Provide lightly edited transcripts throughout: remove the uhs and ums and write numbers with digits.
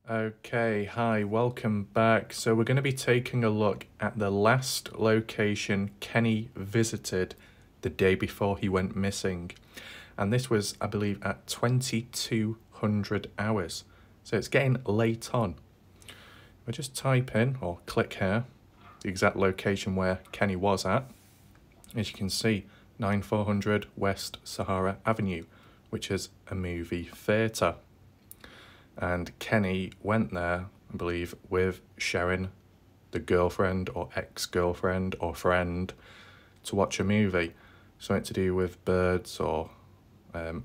Okay, hi, welcome back. So we're going to be taking a look at the last location Kenny visited the day before he went missing. And this was, I believe, at 2200 hours. So it's getting late on. We'll just type in, or click here, the exact location where Kenny was at. As you can see, 9400 West Sahara Avenue, which is a movie theatre. And Kenny went there, I believe, with Sharon, the girlfriend or ex-girlfriend or friend, to watch a movie. Something to do with birds or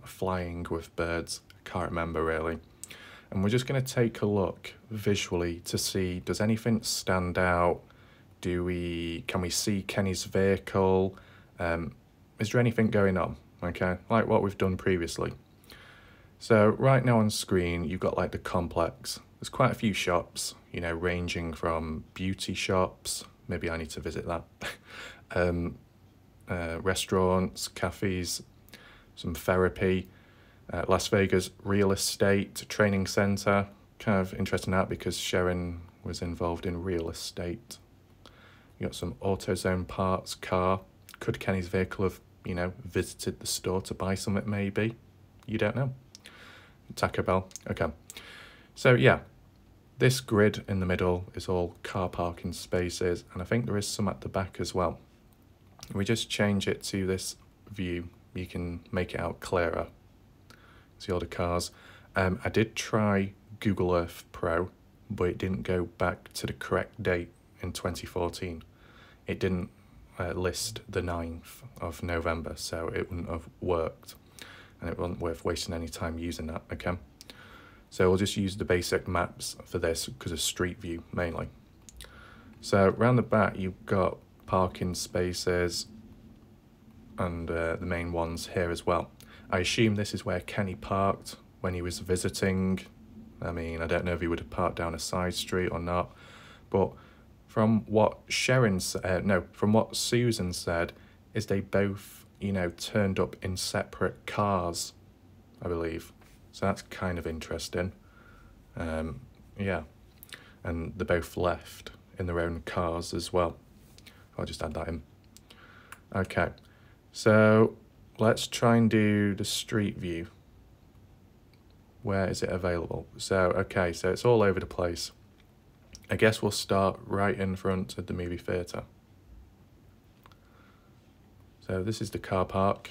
flying with birds. I can't remember really. And we're just going to take a look visually to see, does anything stand out? Can we see Kenny's vehicle? Is there anything going on? Okay, like what we've done previously. So right now on screen, you've got like the complex. There's quite a few shops, you know, ranging from beauty shops, maybe I need to visit that, restaurants, cafes, some therapy, Las Vegas real estate, training center. Kind of interesting that because Sharon was involved in real estate. You got some AutoZone parts, car. Could Kenny's vehicle have, you know, visited the store to buy something maybe? You don't know. Taco Bell. Okay. So yeah, this grid in the middle is all car parking spaces, and I think there is some at the back as well. We just change it to this view. You can make it out clearer. See all the cars. I did try Google Earth Pro, but it didn't go back to the correct date in 2014. It didn't list the 9th of November, so it wouldn't have worked. And it wasn't worth wasting any time using that, okay? So we'll just use the basic maps for this because of Street View mainly. So around the back, you've got parking spaces and the main ones here as well. I assume this is where Kenny parked when he was visiting. I mean, I don't know if he would have parked down a side street or not, but from what from what Susan said, is they both, you know, turned up in separate cars, I believe. So that's kind of interesting. Yeah. And they both left in their own cars as well. I'll just add that in. Okay. So let's try and do the street view. Where is it available? So, okay, so it's all over the place. I guess we'll start right in front of the movie theatre. So this is the car park,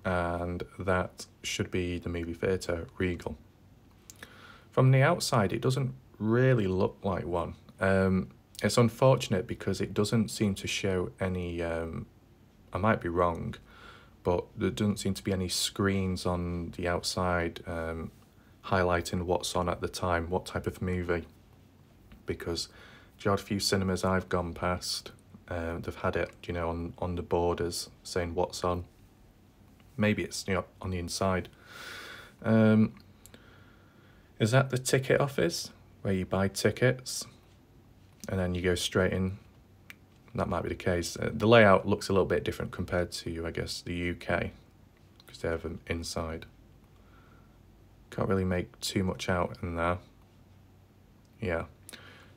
and that should be the movie theatre, Regal. From the outside, it doesn't really look like one. It's unfortunate because it doesn't seem to show any, I might be wrong, but there doesn't seem to be any screens on the outside highlighting what's on at the time, what type of movie. Because the odd few cinemas I've gone past, they've had it, you know, on the borders saying what's on. Maybe it's, you know, on the inside. Is that the ticket office where you buy tickets and then you go straight in? That might be the case. The layout looks a little bit different compared to, I guess, the UK because they have them inside. Can't really make too much out in there. Yeah.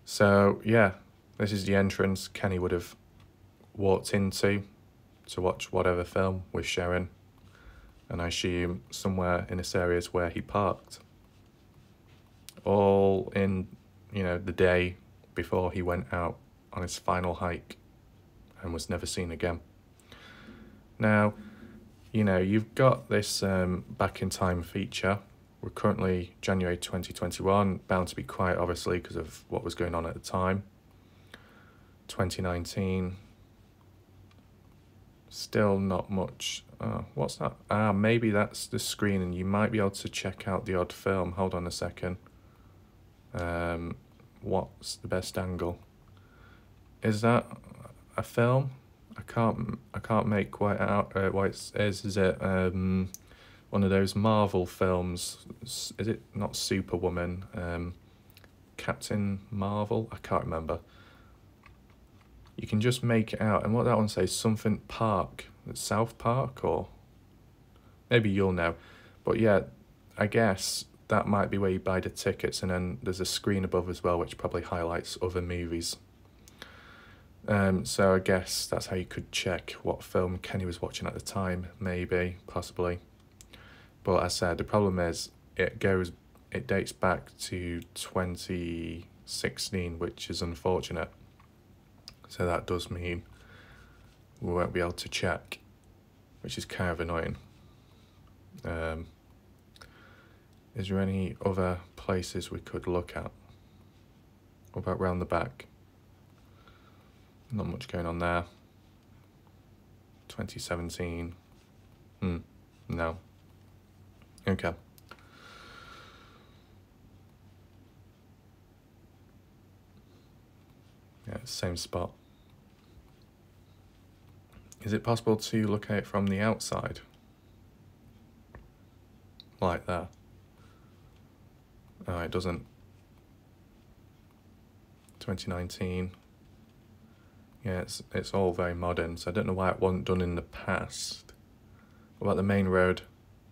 So, yeah, this is the entrance Kenny would have walked into to watch whatever film with Sharon. And I assume somewhere in this area is where he parked. All in, you know, the day before he went out on his final hike and was never seen again. Now, you know, you've got this back in time feature. We're currently January 2021, bound to be quiet obviously because of what was going on at the time. 2019, still not much. What's that? Maybe that's the screen and you might be able to check out the odd film. Hold on a second. What's the best angle? Is that a film? I can't make quite out what it is. Is it one of those Marvel films? Is it not Superwoman? Captain Marvel? I can't remember. You can just make it out. And what that one says, something Park. South Park, or maybe you'll know. But yeah, I guess that might be where you buy the tickets, and then there's a screen above as well which probably highlights other movies. So I guess that's how you could check what film Kenny was watching at the time, maybe, possibly. But as I said, the problem is it dates back to 2016, which is unfortunate. So that does mean we won't be able to check, which is kind of annoying. Is there any other places we could look at? What about round the back? Not much going on there. 2017. No. Okay. Yeah, same spot. Is it possible to look at it from the outside? Like that? Oh, it doesn't. 2019. Yeah, it's all very modern, so I don't know why it wasn't done in the past. What about the main road?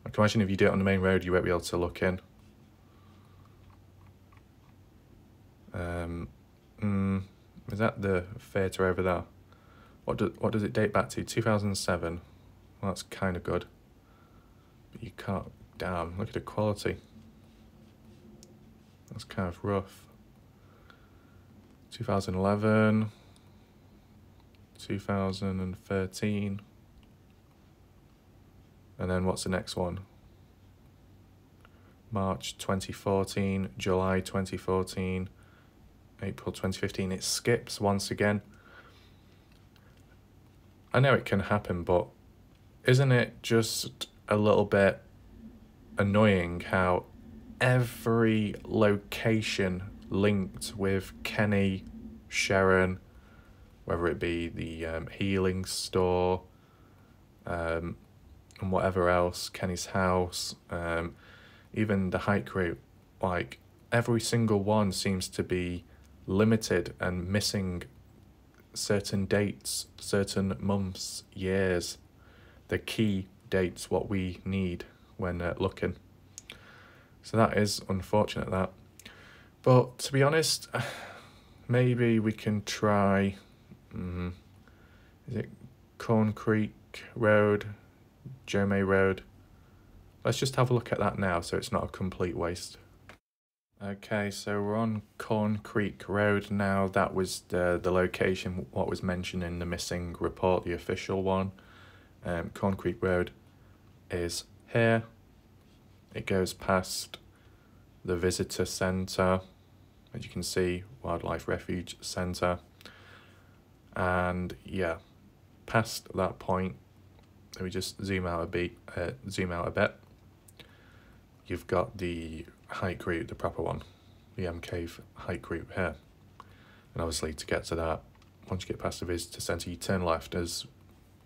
I can imagine if you do it on the main road, you won't be able to look in. Is that the theatre over there? What does it date back to? 2007. Well, that's kind of good. But you can't... Damn, look at the quality. That's kind of rough. 2011. 2013. And then what's the next one? March 2014, July 2014, April 2015. It skips once again. I know it can happen, but isn't it just a little bit annoying how every location linked with Kenny, Sharon, whether it be the healing store, and whatever else, Kenny's house, even the hike route, like every single one seems to be limited and missing certain dates, certain months, years, the key dates, what we need when looking. So that is unfortunate, that. But to be honest, maybe we can try, is it Corn Creek Road, Jomay Road? Let's just have a look at that now so it's not a complete waste. Okay, so we're on Corn Creek Road now. That was the location, what was mentioned in the missing report, the official one. Corn Creek Road is here. It goes past the visitor centre, as you can see, Wildlife Refuge Centre. And yeah, past that point, let me just zoom out a bit. You've got the hike route, the proper one, the M Cave hike route here. And obviously to get to that, once you get past the visitor centre, you turn left, as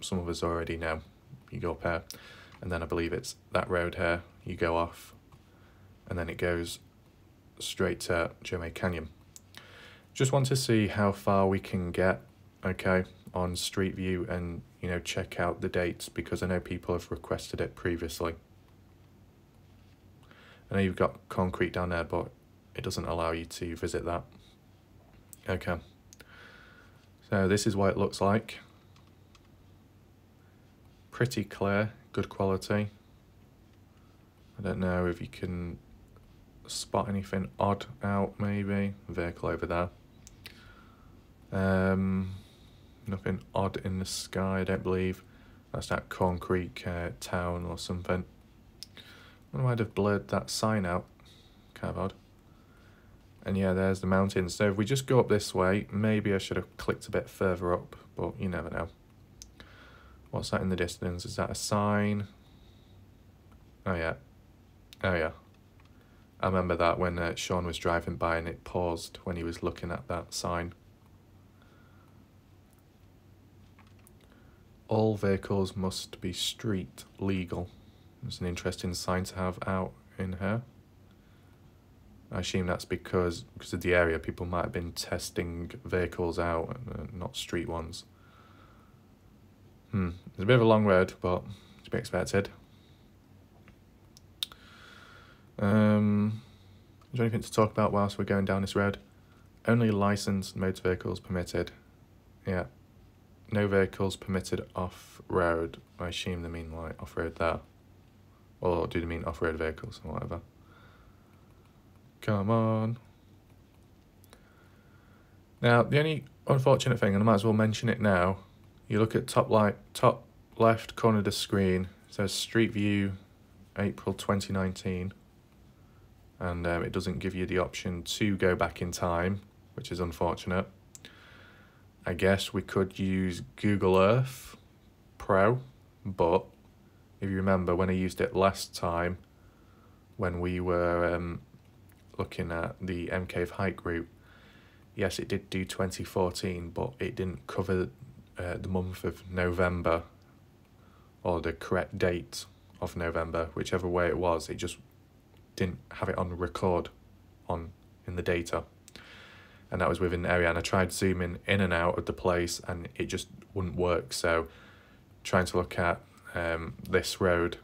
some of us already know. You go up here, and then I believe it's that road here, you go off, and then it goes straight to Jomay Canyon. Just want to see how far we can get, okay, on Street View, and, you know, check out the dates, because I know people have requested it previously. I know you've got concrete down there, but it doesn't allow you to visit that. Okay. So this is what it looks like. Pretty clear, good quality. I don't know if you can spot anything odd out, maybe. Vehicle over there. Nothing odd in the sky, I don't believe. That's that Corn Creek town or something. I might have blurred that sign out. Kind of odd. And yeah, there's the mountains. So if we just go up this way, maybe I should have clicked a bit further up, but you never know. What's that in the distance? Is that a sign? Oh yeah. Oh yeah. I remember that when Sean was driving by and it paused when he was looking at that sign. All vehicles must be street legal. It's an interesting sign to have out in here. I assume that's because of the area, people might have been testing vehicles out, not street ones. It's a bit of a long road, but to be expected. Is there anything to talk about whilst we're going down this road? Only licensed motor vehicles permitted. Yeah. No vehicles permitted off-road. I assume they mean like off-road there. Or do they mean off-road vehicles or whatever? Come on. Now, the only unfortunate thing, and I might as well mention it now, you look at top left corner of the screen, it says Street View April 2019, and it doesn't give you the option to go back in time, which is unfortunate. I guess we could use Google Earth Pro, but if you remember when I used it last time, when we were looking at the M Cave hike route, yes, it did do 2014, but it didn't cover the month of November, or the correct date of November, whichever way it was. It just didn't have it on record in the data. And that was within the area, and I tried zooming in and out of the place and it just wouldn't work. So trying to look at this road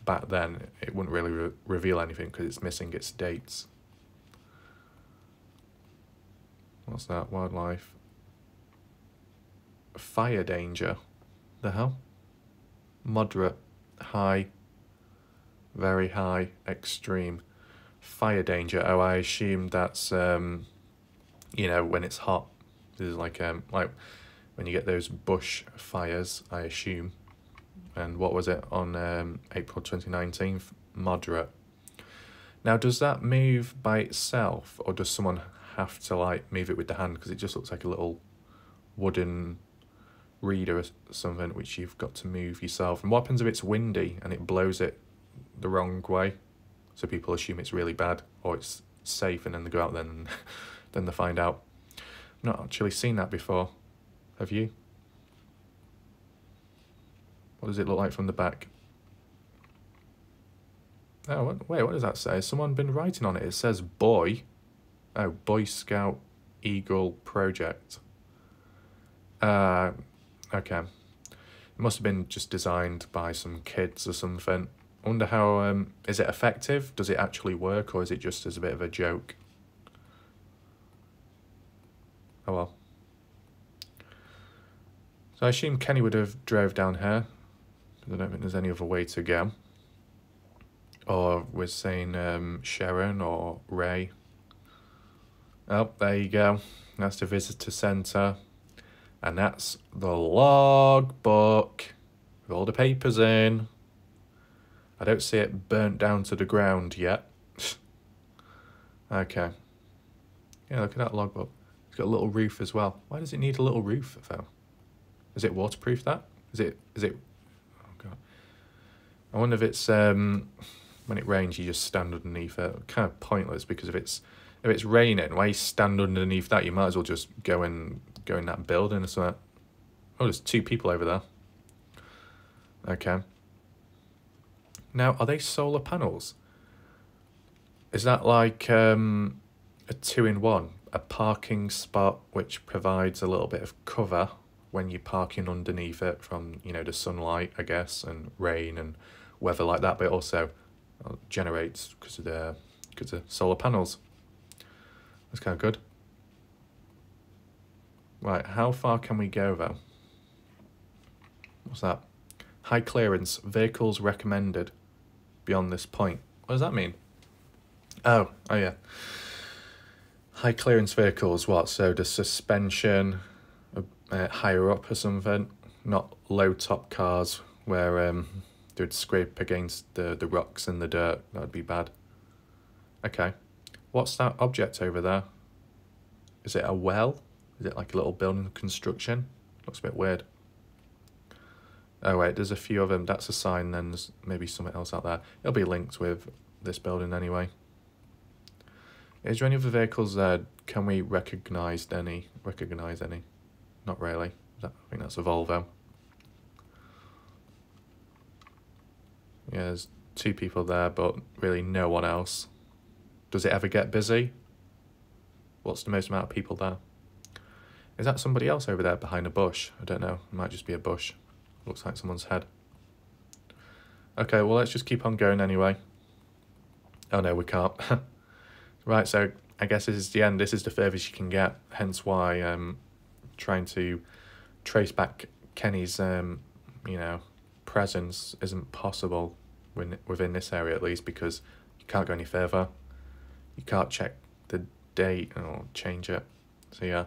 back then, it wouldn't really reveal anything because it's missing its dates. What's that? Wildlife. Fire danger. The hell? Moderate, high, very high, extreme. Fire danger. Oh, I assume that's you know, when it's hot. This is like when you get those bush fires, I assume. And what was it on April 2019? Moderate. Now, does that move by itself, or does someone have to like move it with the hand? Because it just looks like a little wooden reader or something which you've got to move yourself. And what happens if it's windy and it blows it the wrong way? So people assume it's really bad or it's safe, and then they go out then then they find out. I've not actually seen that before. Have you? What does it look like from the back? Oh, wait, what does that say? Has someone been writing on it? It says boy. Oh, Boy Scout Eagle Project. Okay. It must have been just designed by some kids or something. I wonder how, is it effective? Does it actually work, or is it just as a bit of a joke? Oh well. So I assume Kenny would have drove down here, because I don't think there's any other way to go. Or we're saying Sharon or Ray. Oh, there you go. That's the visitor centre. And that's the log book with all the papers in. I don't see it burnt down to the ground yet. Okay. Yeah, look at that logbook. It's got a little roof as well. Why does it need a little roof though? Is it waterproof, that? Is it, oh God. I wonder if it's, when it rains you just stand underneath it. Kind of pointless, because if it's raining, why you stand underneath that? You might as well just go in that building or something. Oh, there's two people over there. Okay. Now, are they solar panels? Is that like a 2-in-1? A parking spot which provides a little bit of cover when you're parking underneath it from, you know, the sunlight, I guess, and rain and weather like that, but it also generates because of solar panels. That's kind of good. Right, how far can we go though? What's that? High clearance, vehicles recommended beyond this point. What does that mean? Oh yeah. High clearance vehicles, what? So the suspension higher up or something? Not low top cars where they'd scrape against the rocks and the dirt. That would be bad. Okay. What's that object over there? Is it a well? Is it like a little building construction? Looks a bit weird. Oh wait, there's a few of them. That's a sign, then there's maybe something else out there. It'll be linked with this building anyway. Is there any other vehicles there? Can we recognise any? Not really. I think that's a Volvo. Yeah, there's two people there, but really no one else. Does it ever get busy? What's the most amount of people there? Is that somebody else over there behind a bush? I don't know. It might just be a bush. Looks like someone's head. Okay, well, let's just keep on going anyway. Oh no, we can't. Right, so I guess this is the end. This is the furthest you can get. Hence why trying to trace back Kenny's you know, presence isn't possible within this area, at least, because you can't go any further. You can't check the date or change it. So yeah.